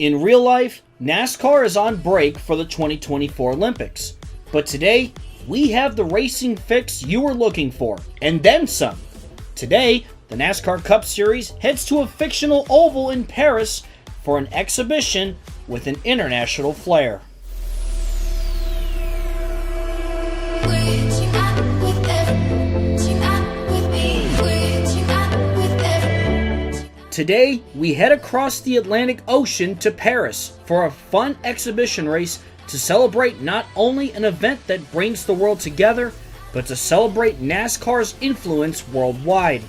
In real life, NASCAR is on break for the 2024 Olympics. But today, we have the racing fix you were looking for, and then some. Today, the NASCAR Cup Series heads to a fictional oval in Paris for an exhibition with an international flair. Today, we head across the Atlantic Ocean to Paris for a fun exhibition race to celebrate not only an event that brings the world together, but to celebrate NASCAR's influence worldwide.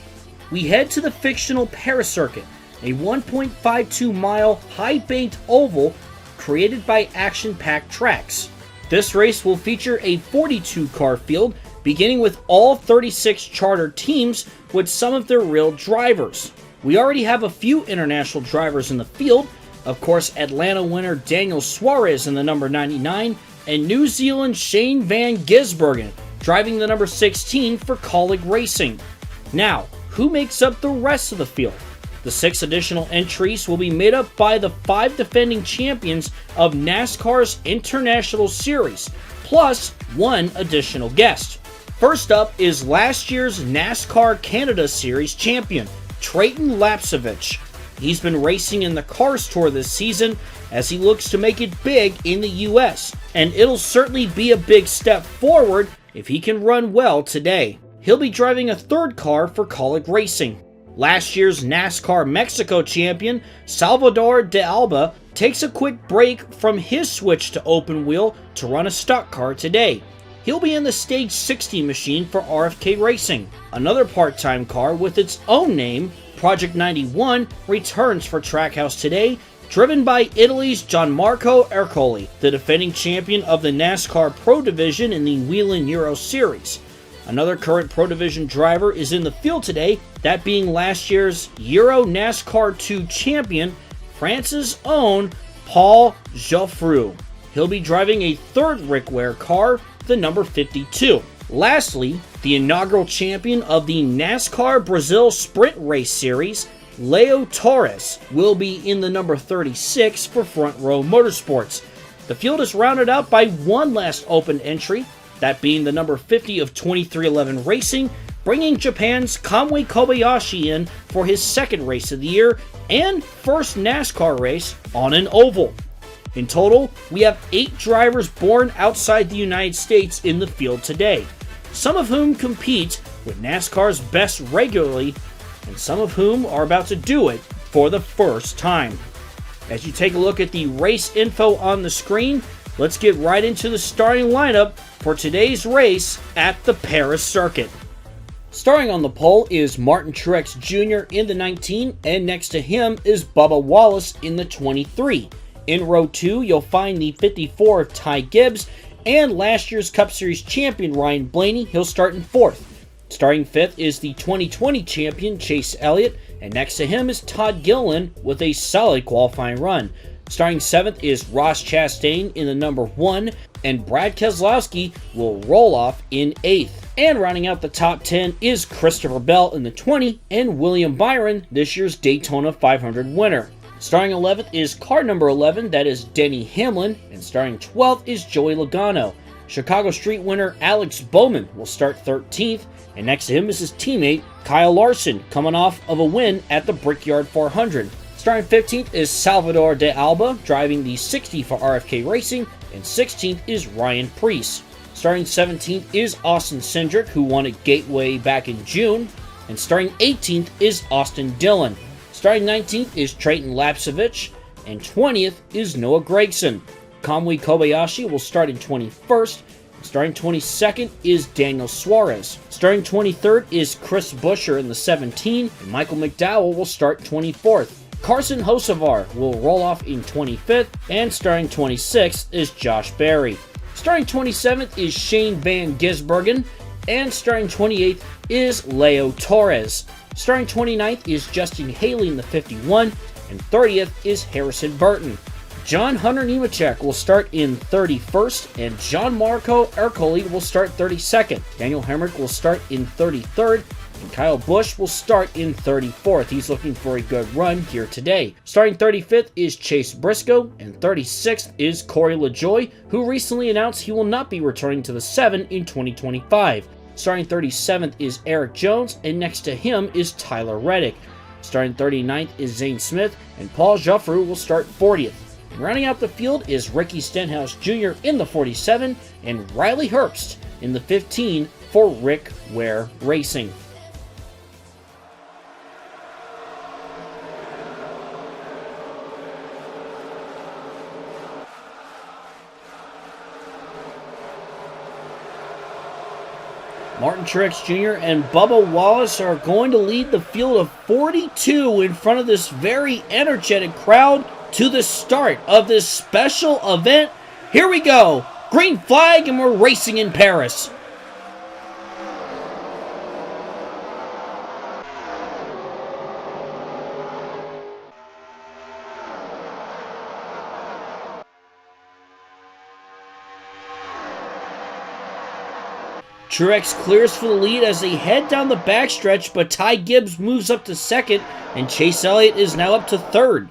We head to the fictional Paris circuit, a 1.52-mile high-banked oval created by action-packed tracks. This race will feature a 42-car field, beginning with all 36 charter teams with some of their real drivers. We already have a few international drivers in the field, of course Atlanta winner Daniel Suarez in the number 99, and New Zealand's Shane van Gisbergen driving the number 16 for Kaulig Racing. Now, who makes up the rest of the field? The 6 additional entries will be made up by the 5 defending champions of NASCAR's International Series, plus 1 additional guest. First up is last year's NASCAR Canada Series champion, Trayton Lapsevich. He's been racing in the Cars Tour this season as he looks to make it big in the US, and it'll certainly be a big step forward if he can run well today. He'll be driving a 3rd car for Kaulig Racing. Last year's NASCAR Mexico champion, Salvador de Alba, takes a quick break from his switch to open wheel to run a stock car today. He'll be in the Stage 60 machine for RFK Racing. Another part-time car with its own name, Project 91, returns for Trackhouse today, driven by Italy's Gianmarco Ercoli, the defending champion of the NASCAR Pro Division in the Whelen Euro Series. Another current Pro Division driver is in the field today, that being last year's Euro NASCAR 2 champion, France's own Paul Geoffroy. He'll be driving a 3rd Rick Ware car, the number 52. Lastly, the inaugural champion of the NASCAR Brazil Sprint Race Series, Leo Torres, will be in the number 36 for Front Row Motorsports. The field is rounded out by 1 last open entry, that being the number 50 of 2311 Racing, bringing Japan's Kamui Kobayashi in for his 2nd race of the year and first NASCAR race on an oval. In total, we have 8 drivers born outside the United States in the field today, some of whom compete with NASCAR's best regularly, and some of whom are about to do it for the first time. As you take a look at the race info on the screen, let's get right into the starting lineup for today's race at the Paris circuit. Starting on the pole is Martin Truex Jr. in the 19, and next to him is Bubba Wallace in the 23. In row 2, you'll find the 54 of Ty Gibbs, and last year's Cup Series champion Ryan Blaney. He'll start in 4th. Starting 5th is the 2020 champion Chase Elliott, and next to him is Todd Gilliland with a solid qualifying run. Starting 7th is Ross Chastain in the number 1, and Brad Keselowski will roll off in 8th. And rounding out the top 10 is Christopher Bell in the 20, and William Byron, this year's Daytona 500 winner. Starting 11th is car number 11, that is Denny Hamlin, and starting 12th is Joey Logano. Chicago Street winner Alex Bowman will start 13th, and next to him is his teammate Kyle Larson, coming off of a win at the Brickyard 400. Starting 15th is Salvador de Alba, driving the 60 for RFK Racing, and 16th is Ryan Preece. Starting 17th is Austin Cindric, who won at Gateway back in June, and starting 18th is Austin Dillon. Starting 19th is Trayton Lapsevich, and 20th is Noah Gragson. Kamui Kobayashi will start in 21st. Starting 22nd is Daniel Suarez. Starting 23rd is Chris Buescher in the 17, and Michael McDowell will start 24th. Carson Hocevar will roll off in 25th, and starting 26th is Josh Berry. Starting 27th is Shane van Gisbergen, and starting 28th is Leo Torres. Starting 29th is Justin Haley in the 51, and 30th is Harrison Burton. John Hunter Nemechek will start in 31st, and Gianmarco Ercoli will start 32nd. Daniel Hemrick will start in 33rd, And Kyle Busch will start in 34th. He's looking for a good run here today. Starting 35th is Chase Briscoe, and 36th is Corey LaJoie, who recently announced he will not be returning to the 7 in 2025. Starting 37th is Eric Jones, and next to him is Tyler Reddick. Starting 39th is Zane Smith, and Paul Joffrey will start 40th. And rounding out the field is Ricky Stenhouse Jr. in the 47, and Riley Herbst in the 15 for Rick Ware Racing. Martin Truex Jr. and Bubba Wallace are going to lead the field of 42 in front of this very energetic crowd to the start of this special event. Here we go. Green flag, and we're racing in Paris. Truex clears for the lead as they head down the backstretch, but Ty Gibbs moves up to second, and Chase Elliott is now up to third.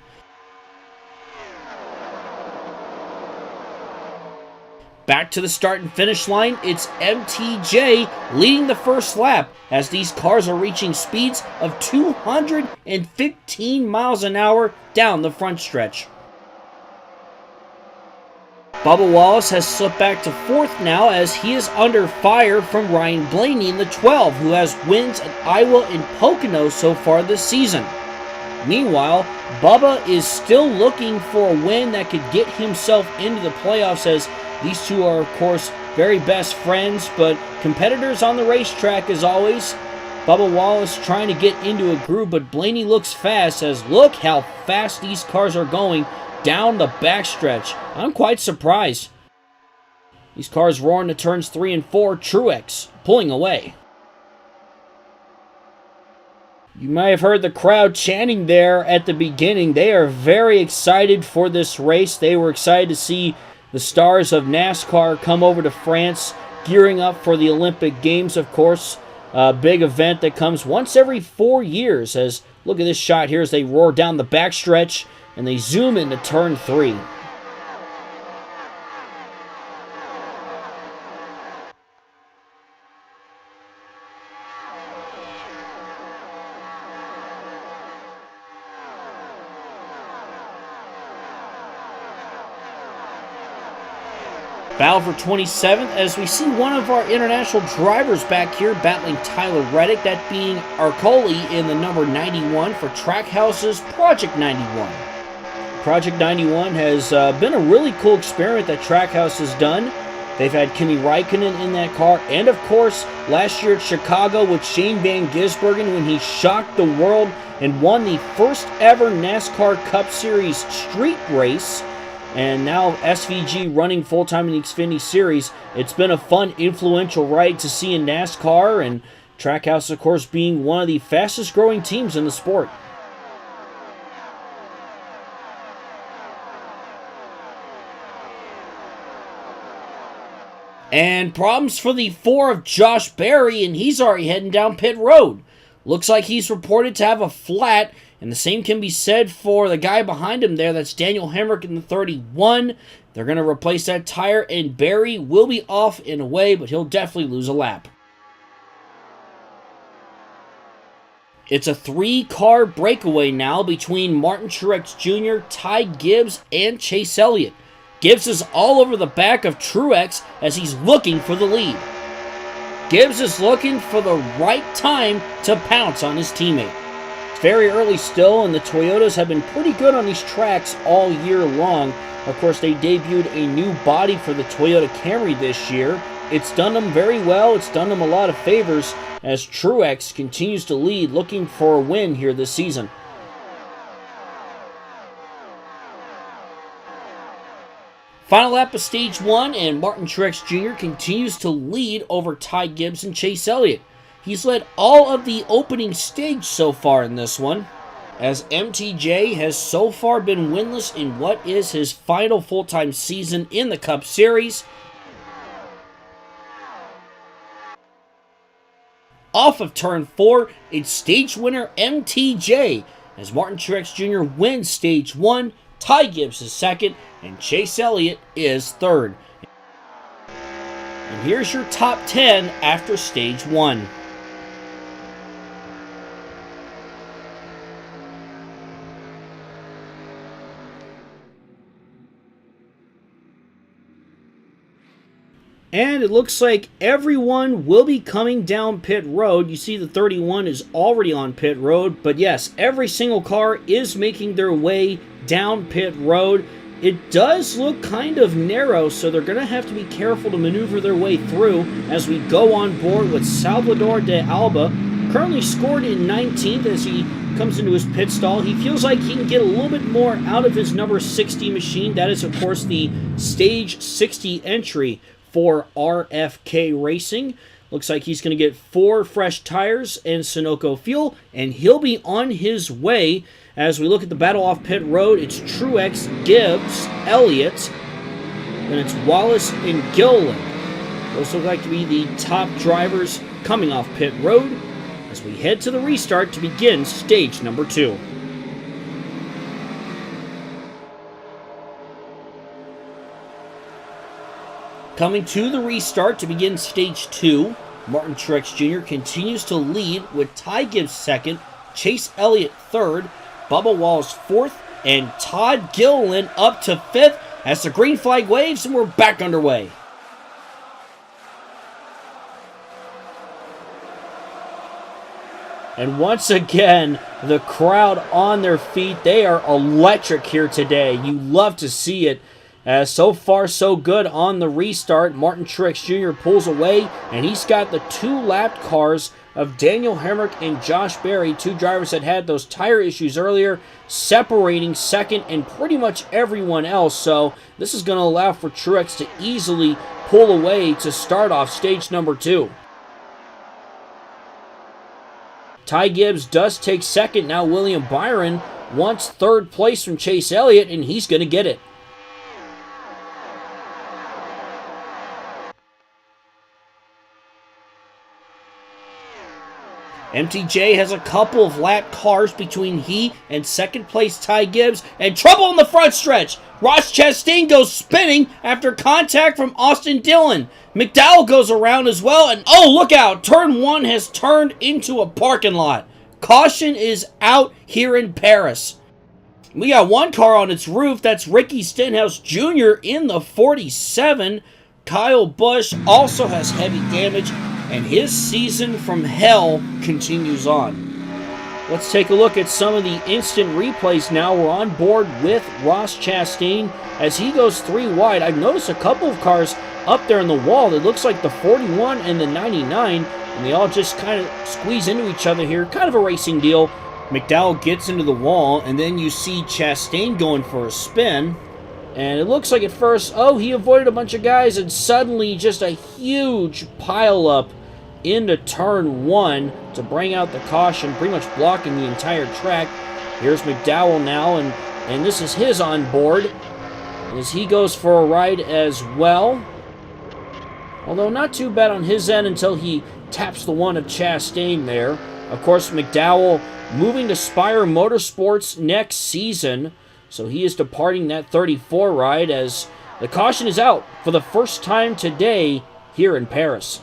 Back to the start and finish line, it's MTJ leading the first lap as these cars are reaching speeds of 215 miles an hour down the front stretch. Bubba Wallace has slipped back to fourth now as he is under fire from Ryan Blaney in the 12, who has wins at Iowa and Pocono so far this season. Meanwhile, Bubba is still looking for a win that could get himself into the playoffs, as these two are, of course, very best friends, but competitors on the racetrack as always. Bubba Wallace trying to get into a groove, but Blaney looks fast, as look how fast these cars are going down the backstretch. I'm quite surprised. These cars roaring to turns 3 and 4. Truex pulling away. You might have heard the crowd chanting there at the beginning. They are very excited for this race. They were excited to see the stars of NASCAR come over to France, gearing up for the Olympic Games, of course. A big event that comes once every 4 years. As look at this shot here as they roar down the backstretch and they zoom into turn 3. Battle for 27th as we see one of our international drivers back here battling Tyler Reddick, that being Arcoli in the number 91 for Trackhouse's Project 91. Project 91 has been a really cool experiment that Trackhouse has done. They've had Kimi Räikkönen in that car, and of course, last year at Chicago with Shane Van Gisbergen when he shocked the world and won the first ever NASCAR Cup Series street race. And now SVG running full-time in the Xfinity Series. It's been a fun, influential ride to see in NASCAR, and Trackhouse, of course, being one of the fastest-growing teams in the sport. And problems for the 4 of Josh Berry, and he's already heading down pit road. Looks like he's reported to have a flat, and the same can be said for the guy behind him there. That's Daniel Hemrick in the 31. They're going to replace that tire, and Berry will be off in a way, but he'll definitely lose a lap. It's a 3-car breakaway now between Martin Truex Jr., Ty Gibbs, and Chase Elliott. Gibbs is all over the back of Truex as he's looking for the lead. Gibbs is looking for the right time to pounce on his teammate. It's very early still, and the Toyotas have been pretty good on these tracks all year long. Of course, they debuted a new body for the Toyota Camry this year. It's done them very well. It's done them a lot of favors as Truex continues to lead, looking for a win here this season. Final lap of Stage 1, and Martin Truex Jr. continues to lead over Ty Gibbs and Chase Elliott. He's led all of the opening stage so far in this one, as MTJ has so far been winless in what is his final full-time season in the Cup Series. Off of turn 4, it's stage winner MTJ, as Martin Truex Jr. wins stage 1, Ty Gibbs is second, and Chase Elliott is third. And here's your top 10 after stage 1. And it looks like everyone will be coming down pit road. You see the 31 is already on pit road. But yes, every single car is making their way down pit road. It does look kind of narrow, so they're going to have to be careful to maneuver their way through as we go on board with Salvador de Alba, currently scored in 19th as he comes into his pit stall. He feels like he can get a little bit more out of his number 60 machine. That is, of course, the stage 60 entry for RFK Racing. Looks like he's going to get 4 fresh tires and Sunoco fuel, and he'll be on his way. As we look at the battle off pit road, it's Truex, Gibbs, Elliott, then it's Wallace and Gilliland. Those look like to be the top drivers coming off pit road as we head to the restart to begin stage number 2. Coming to the restart to begin stage 2, Martin Truex Jr. continues to lead with Ty Gibbs second, Chase Elliott third, Bubba Wallace fourth, and Todd Gilliland up to fifth as the green flag waves and we're back underway. And once again, the crowd on their feet. They are electric here today. You love to see it. So far, so good on the restart. Martin Truex Jr. pulls away, and he's got the 2-lapped cars of Daniel Hemrick and Josh Berry, 2 drivers that had those tire issues earlier, separating second and pretty much everyone else. So this is going to allow for Truex to easily pull away to start off stage number 2. Ty Gibbs does take second. Now William Byron wants third place from Chase Elliott, and he's going to get it. MTJ has a couple of lap cars between he and second place Ty Gibbs, and trouble in the front stretch. Ross Chastain goes spinning after contact from Austin Dillon. McDowell goes around as well, and oh, look out, turn 1 has turned into a parking lot. Caution is out here in Paris. We got one car on its roof, that's Ricky Stenhouse Jr. in the 47. Kyle Busch also has heavy damage, and his season from hell continues on. Let's take a look at some of the instant replays now. We're on board with Ross Chastain as he goes 3 wide. I've noticed a couple of cars up there in the wall. It looks like the 41 and the 99, and they all just kind of squeeze into each other here. Kind of a racing deal. McDowell gets into the wall, and then you see Chastain going for a spin. And it looks like at first, oh, he avoided a bunch of guys, and suddenly just a huge pile-up into turn 1 to bring out the caution, pretty much blocking the entire track. Here's McDowell now, and this is his on board as he goes for a ride as well. Although not too bad on his end until he taps the one of Chastain there. Of course, McDowell moving to Spire Motorsports next season, so he is departing that 34 ride as the caution is out for the first time today here in Paris.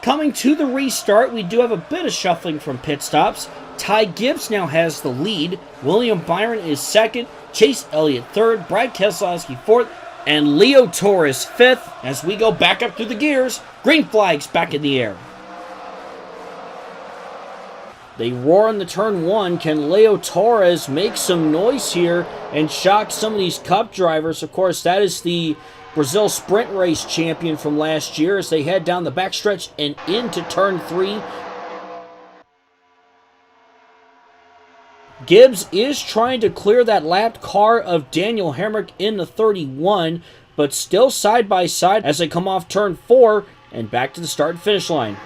Coming to the restart, we do have a bit of shuffling from pit stops. Ty Gibbs now has the lead. William Byron is second. Chase Elliott third. Brad Keselowski fourth. And Leo Torres fifth. As we go back up through the gears, green flags back in the air. They roar in the turn 1. Can Leo Torres make some noise here and shock some of these Cup drivers? Of course, that is the Brazil Sprint Race champion from last year as they head down the backstretch and into turn 3. Gibbs is trying to clear that lapped car of Daniel Hemrick in the 31, but still side by side as they come off turn 4 and back to the start and finish line.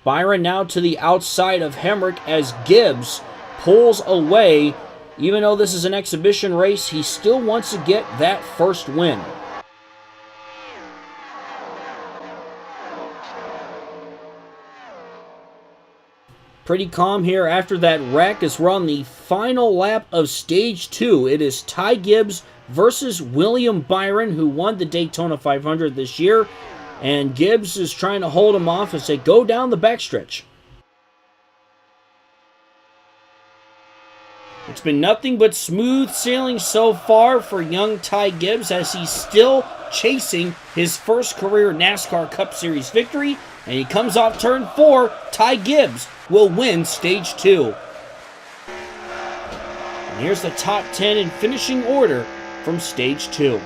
Byron now to the outside of Hemrick as Gibbs pulls away Even though this is an exhibition race, he still wants to get that first win. Pretty calm here after that wreck as we're on the final lap of Stage 2. It is Ty Gibbs versus William Byron, who won the Daytona 500 this year. And Gibbs is trying to hold him off as they go down the backstretch. It's been nothing but smooth sailing so far for young Ty Gibbs as he's still chasing his first career NASCAR Cup Series victory. And he comes off turn 4. Ty Gibbs will win Stage 2. And here's the top 10 in finishing order from Stage 2.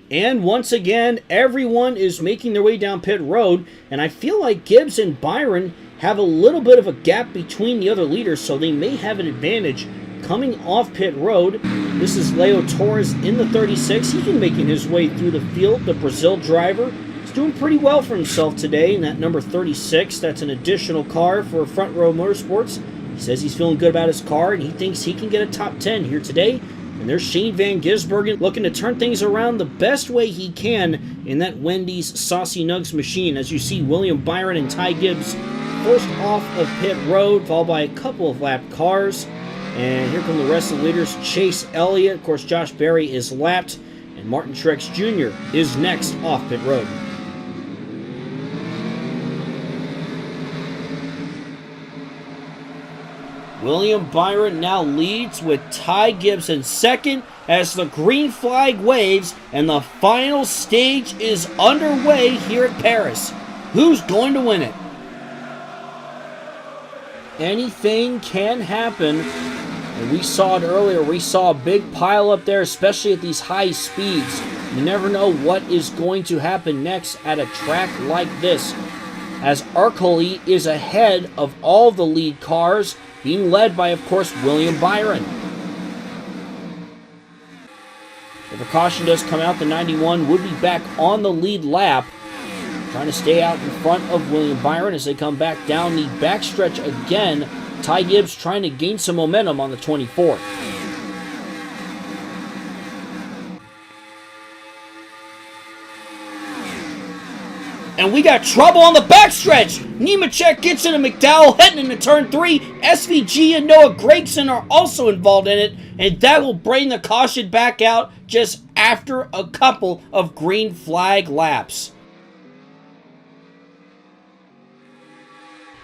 And once again, everyone is making their way down pit road, and I feel like Gibbs and Byron have a little bit of a gap between the other leaders, so they may have an advantage coming off pit road. This is Leo Torres in the 36. He's been making his way through the field. The Brazil driver is doing pretty well for himself today in that number 36. That's an additional car for Front Row Motorsports. He says he's feeling good about his car, and he thinks he can get a top 10 here today. And there's Shane Van Gisbergen looking to turn things around the best way he can in that Wendy's Saucy Nugs machine. As you see, William Byron and Ty Gibbs first off of pit road, followed by a couple of lapped cars. And here come the rest of the leaders. Chase Elliott, of course, Josh Berry is lapped, and Martin Truex Jr. is next off pit road. William Byron now leads with Ty Gibbs in second as the green flag waves and the final stage is underway here at Paris. Who's going to win it? Anything can happen. And we saw it earlier. We saw a big pile up there, especially at these high speeds. You never know what is going to happen next at a track like this, as Arcoli is ahead of all the lead cars, being led by, of course, William Byron. If a caution does come out, the 91 would be back on the lead lap, trying to stay out in front of William Byron as they come back down the backstretch again. Ty Gibbs trying to gain some momentum on the 24th. And we got trouble on the backstretch. Nemechek gets into McDowell heading into turn 3. SVG and Noah Gragson are also involved in it, and that will bring the caution back out just after a couple of green flag laps.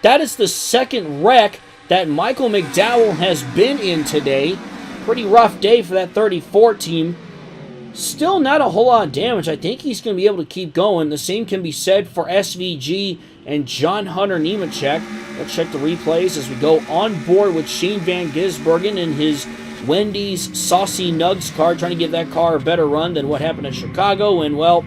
That is the second wreck that Michael McDowell has been in today. Pretty rough day for that 34 team. Still not a whole lot of damage. I think he's going to be able to keep going. The same can be said for SVG and John Hunter Nemechek. Let's check the replays as we go on board with Shane Van Gisbergen in his Wendy's Saucy Nugs car, trying to give that car a better run than what happened at Chicago. And, well,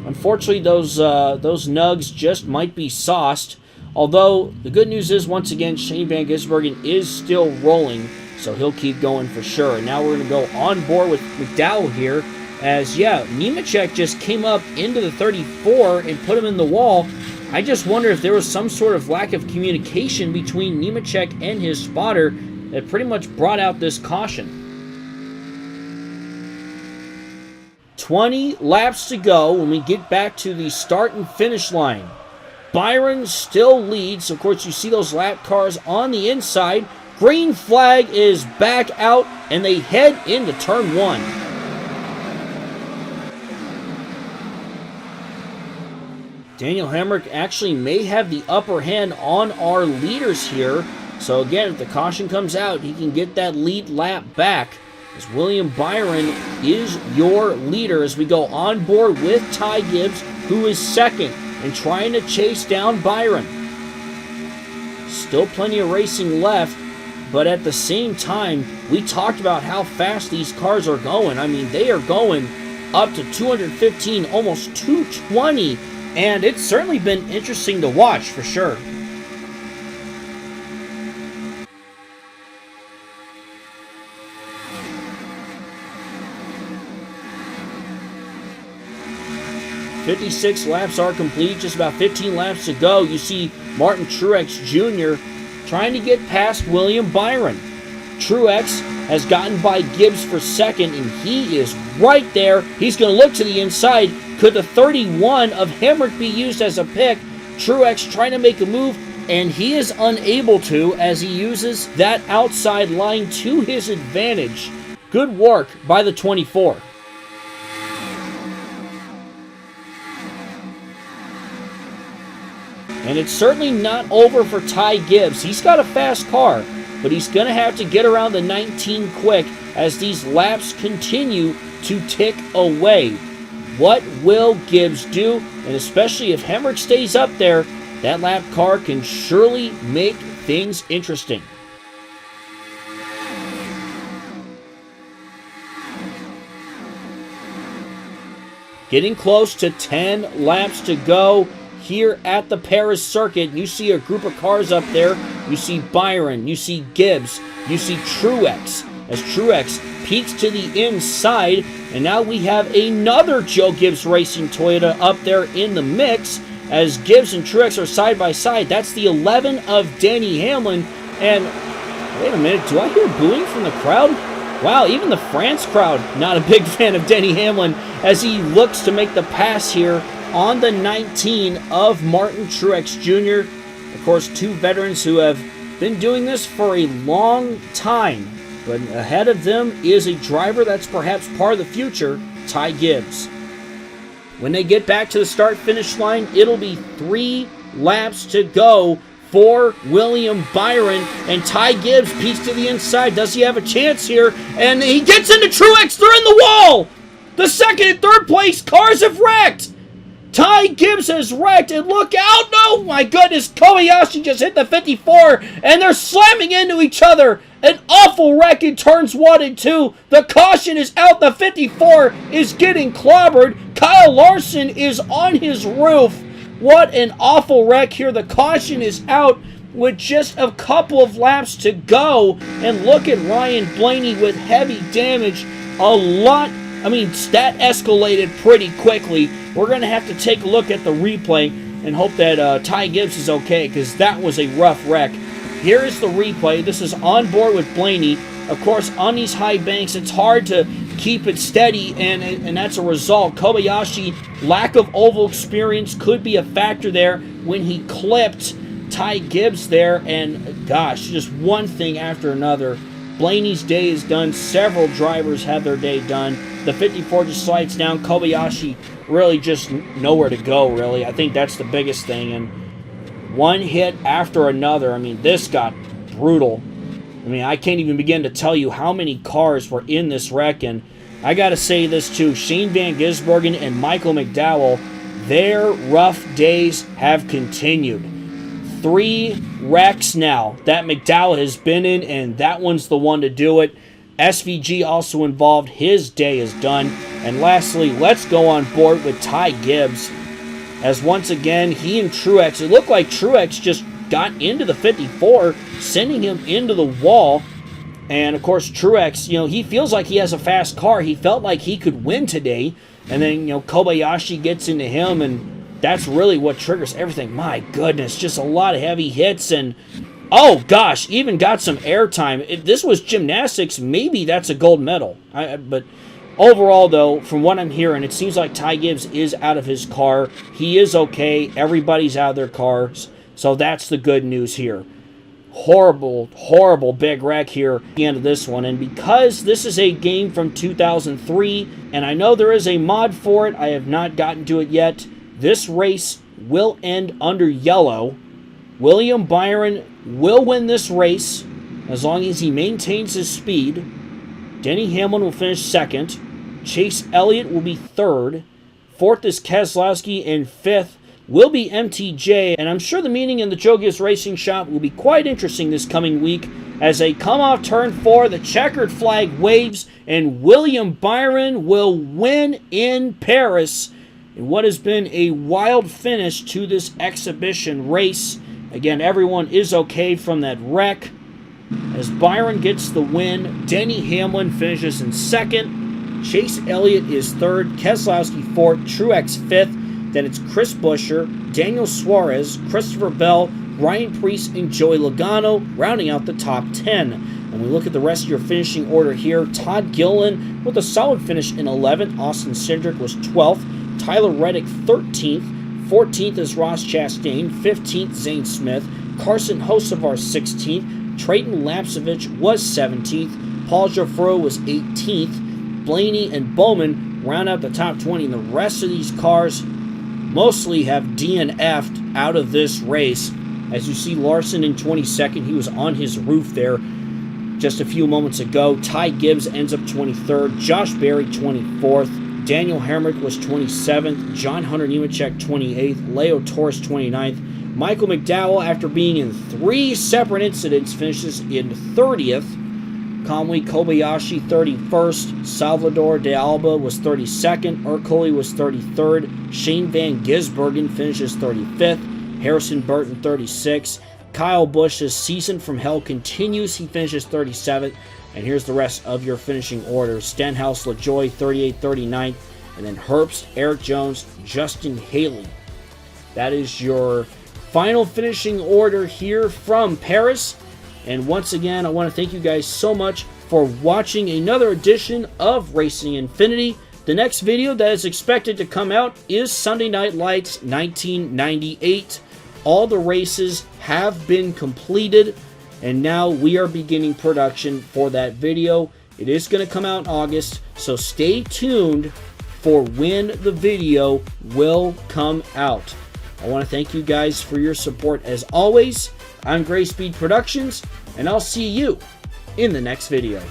unfortunately, those Nugs just might be sauced. Although, the good news is, once again, Shane Van Gisbergen is still rolling, so he'll keep going for sure. And now we're going to go on board with McDowell here, as, yeah, Nemechek just came up into the 34 and put him in the wall. I just wonder if there was some sort of lack of communication between Nemechek and his spotter that pretty much brought out this caution. 20 laps to go when we get back to the start and finish line. Byron still leads. Of course, you see those lap cars on the inside. Green flag is back out, and they head into turn 1. Daniel Hemrick actually may have the upper hand on our leaders here. So again, if the caution comes out, he can get that lead lap back, as William Byron is your leader as we go on board with Ty Gibbs, who is second and trying to chase down Byron. Still plenty of racing left, but at the same time, we talked about how fast these cars are going. I mean, they are going up to 215, almost 220, and it's certainly been interesting to watch for sure. 56 laps are complete, just about 15 laps to go. You see Martin Truex Jr. trying to get past William Byron. Truex has gotten by Gibbs for second, and he is right there. He's going to look to the inside. Could the 31 of Hemrick be used as a pick? Truex trying to make a move, and he is unable to as he uses that outside line to his advantage. Good work by the 24. And it's certainly not over for Ty Gibbs. He's got a fast car, but he's going to have to get around the 19 quick as these laps continue to tick away. What will Gibbs do? And especially if Hemrick stays up there, that lap car can surely make things interesting. Getting close to 10 laps to go here at the Paris circuit. You see a group of cars up there. You see Byron, you see Gibbs, you see Truex, as Truex peeks to the inside, and now we have another Joe Gibbs Racing Toyota up there in the mix as Gibbs and Truex are side by side. That's the 11 of Denny Hamlin, and wait a minute, do I hear booing from the crowd? Wow, even the France crowd not a big fan of Denny Hamlin as he looks to make the pass here on the 19 of Martin Truex Jr. Of course, two veterans who have been doing this for a long time. But ahead of them is a driver that's perhaps part of the future, Ty Gibbs. When they get back to the start-finish line, it'll be 3 laps to go for William Byron. And Ty Gibbs peeks to the inside. Does he have a chance here? And he gets into Truex. They're in the wall! The second and third place cars have wrecked! Ty Gibbs has wrecked, and look out! Oh my goodness, Kobayashi just hit the 54, and they're slamming into each other. An awful wreck in turns 1 and 2. The caution is out. The 54 is getting clobbered. Kyle Larson is on his roof. What an awful wreck here. The caution is out with just a couple of laps to go. And look at Ryan Blaney with heavy damage. That escalated pretty quickly. We're going to have to take a look at the replay and hope that Ty Gibbs is okay, because that was a rough wreck. Here is the replay. This is on board with Blaney. Of course, on these high banks, it's hard to keep it steady, and that's a result. Kobayashi, lack of oval experience could be a factor there when he clipped Ty Gibbs there, and gosh, just one thing after another. Blaney's day is done. Several drivers have their day done. The 54 just slides down. Kobayashi really just nowhere to go, really. I think that's the biggest thing. And one hit after another. I mean, this got brutal. I mean, I can't even begin to tell you how many cars were in this wreck. And I got to say this too. Shane Van Gisbergen and Michael McDowell, their rough days have continued. 3 wrecks now that McDowell has been in, and that one's the one to do it. SVG also involved. His day is done. And lastly, let's go on board with Ty Gibbs, as once again, he and Truex, it looked like Truex just got into the 54, sending him into the wall. And of course, Truex, he feels like he has a fast car. He felt like he could win today. And then, Kobayashi gets into him, and that's really what triggers everything. My goodness, just a lot of heavy hits, and oh gosh, even got some airtime. If this was gymnastics, maybe that's a gold medal. But overall, though, from what I'm hearing, it seems like Ty Gibbs is out of his car. He is okay. Everybody's out of their cars. So that's the good news here. Horrible, horrible big wreck here at the end of this one. And because this is a game from 2003, and I know there is a mod for it, I have not gotten to it yet. This race will end under yellow. William Byron will win this race as long as he maintains his speed. Denny Hamlin will finish second. Chase Elliott will be third. Fourth is Keselowski, and fifth will be MTJ. And I'm sure the meeting in the Joe Gibbs Racing Shop will be quite interesting this coming week as they come off turn 4, the checkered flag waves, and William Byron will win in Paris in what has been a wild finish to this exhibition race. Again, everyone is okay from that wreck as Byron gets the win. Denny Hamlin finishes in second. Chase Elliott is third. Keselowski fourth. Truex fifth. Then it's Chris Buescher, Daniel Suarez, Christopher Bell, Ryan Preece, and Joey Logano rounding out the top 10. When we look at the rest of your finishing order here, Todd Gilliland with a solid finish in 11th. Austin Cindric was 12th. Tyler Reddick 13th. 14th is Ross Chastain. 15th, Zane Smith. Carson Hocevar 16th. Trayton Lapcevich was 17th. Paul Giafreau was 18th. Blaney and Bowman round out the top 20. And the rest of these cars mostly have DNF'd out of this race. As you see, Larson in 22nd. He was on his roof there just a few moments ago. Ty Gibbs ends up 23rd. Josh Berry 24th. Daniel Hemrick was 27th. John Hunter Nemechek 28th. Leo Torres 29th. Michael McDowell, after being in 3 separate incidents, finishes in 30th. Kamui Kobayashi 31st. Salvador de Alba was 32nd. Urquhart was 33rd. Shane Van Gisbergen finishes 35th. Harrison Burton 36th. Kyle Busch's season from hell continues. He finishes 37th. And here's the rest of your finishing order. Stenhouse LaJoy 38th, 39th. And then Herbst, Eric Jones, Justin Haley. That is your final finishing order here from Paris. And once again, I want to thank you guys so much for watching another edition of Racing Infinity. The next video that is expected to come out is Sunday Night Lights 1998. All the races have been completed, and now we are beginning production for that video. It is going to come out in August, so stay tuned for when the video will come out. I want to thank you guys for your support as always. I'm Gray Speed Productions, and I'll see you in the next video.